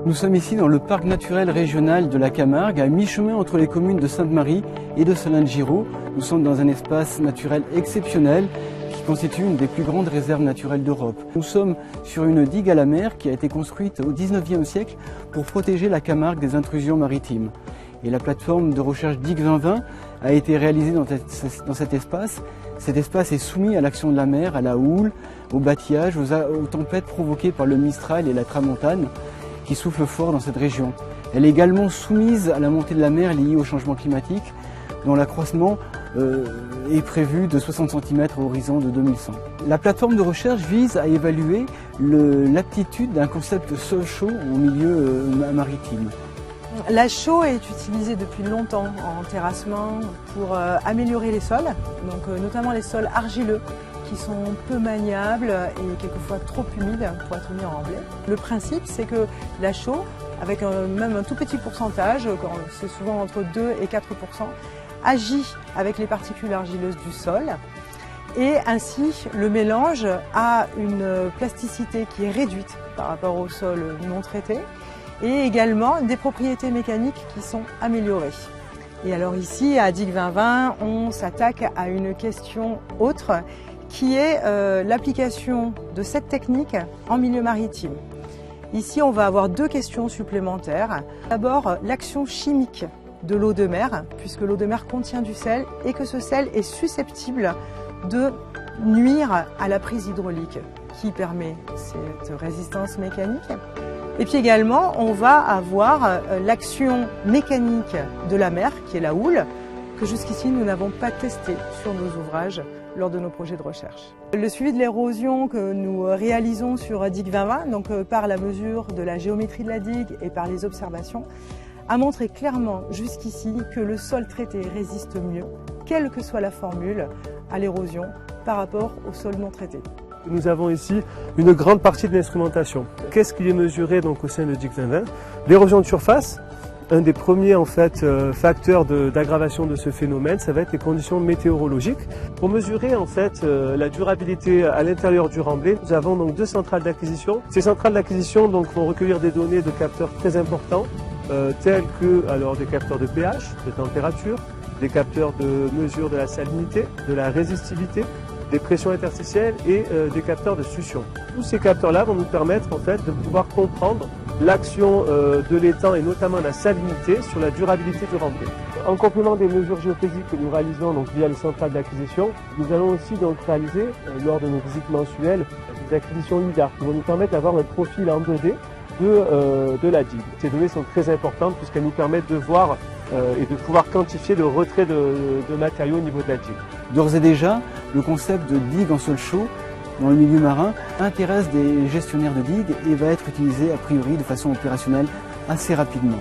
Nous sommes ici dans le parc naturel régional de la Camargue, à mi-chemin entre les communes de Sainte-Marie et de Solin-de-Giraud. Nous sommes dans un espace naturel exceptionnel qui constitue une des plus grandes réserves naturelles d'Europe. Nous sommes sur une digue à la mer qui a été construite au XIXe siècle pour protéger la Camargue des intrusions maritimes. Et la plateforme de recherche Digue 2020 a été réalisée dans cet espace. Cet espace est soumis à l'action de la mer, à la houle, au bâtillage, aux tempêtes provoquées par le Mistral et la Tramontane qui soufflent fort dans cette région. Elle est également soumise à la montée de la mer liée au changement climatique, dont l'accroissement est prévu de 60 cm à horizon de 2100. La plateforme de recherche vise à évaluer l'aptitude d'un concept sol chaud au milieu maritime. La chaux est utilisée depuis longtemps en terrassement pour améliorer les sols, donc notamment les sols argileux qui sont peu maniables et quelquefois trop humides pour être mis en remblai. Le principe, c'est que la chaux, avec même un tout petit pourcentage, c'est souvent entre 2 et 4%, agit avec les particules argileuses du sol et ainsi le mélange a une plasticité qui est réduite par rapport au sol non traité et également des propriétés mécaniques qui sont améliorées. Et alors ici, à Digue 2020, on s'attaque à une question autre qui est l'application de cette technique en milieu maritime. Ici, on va avoir deux questions supplémentaires. D'abord, l'action chimique de l'eau de mer, puisque l'eau de mer contient du sel et que ce sel est susceptible de nuire à la prise hydraulique qui permet cette résistance mécanique. Et puis également, on va avoir l'action mécanique de la mer, qui est la houle, que jusqu'ici nous n'avons pas testé sur nos ouvrages lors de nos projets de recherche. Le suivi de l'érosion que nous réalisons sur Digue 2020, donc par la mesure de la géométrie de la digue et par les observations, a montré clairement jusqu'ici que le sol traité résiste mieux, quelle que soit la formule, à l'érosion par rapport au sol non traité. Nous avons ici une grande partie de l'instrumentation. Qu'est-ce qui est mesuré donc au sein de Digue 2020? L'érosion de surface. Un des premiers facteurs d'aggravation de ce phénomène, ça va être les conditions météorologiques. Pour mesurer la durabilité à l'intérieur du remblai, nous avons donc deux centrales d'acquisition. Ces centrales d'acquisition vont recueillir des données de capteurs très importants, tels que des capteurs de pH, de température, des capteurs de mesure de la salinité, de la résistivité, des pressions interstitielles et des capteurs de succion. Tous ces capteurs-là vont nous permettre de pouvoir comprendre l'action de l'étang et notamment la salinité sur la durabilité du remblai. En complément des mesures géophysiques que nous réalisons via les centrales d'acquisition, nous allons aussi réaliser lors de nos visites mensuelles des acquisitions lidar qui vont nous permettre d'avoir un profil en 2D de la digue. Ces données sont très importantes puisqu'elles nous permettent de voir et de pouvoir quantifier le retrait de matériaux au niveau de la digue. D'ores et déjà, le concept de digue en sol chaud dans le milieu marin intéresse des gestionnaires de digues et va être utilisé a priori de façon opérationnelle assez rapidement.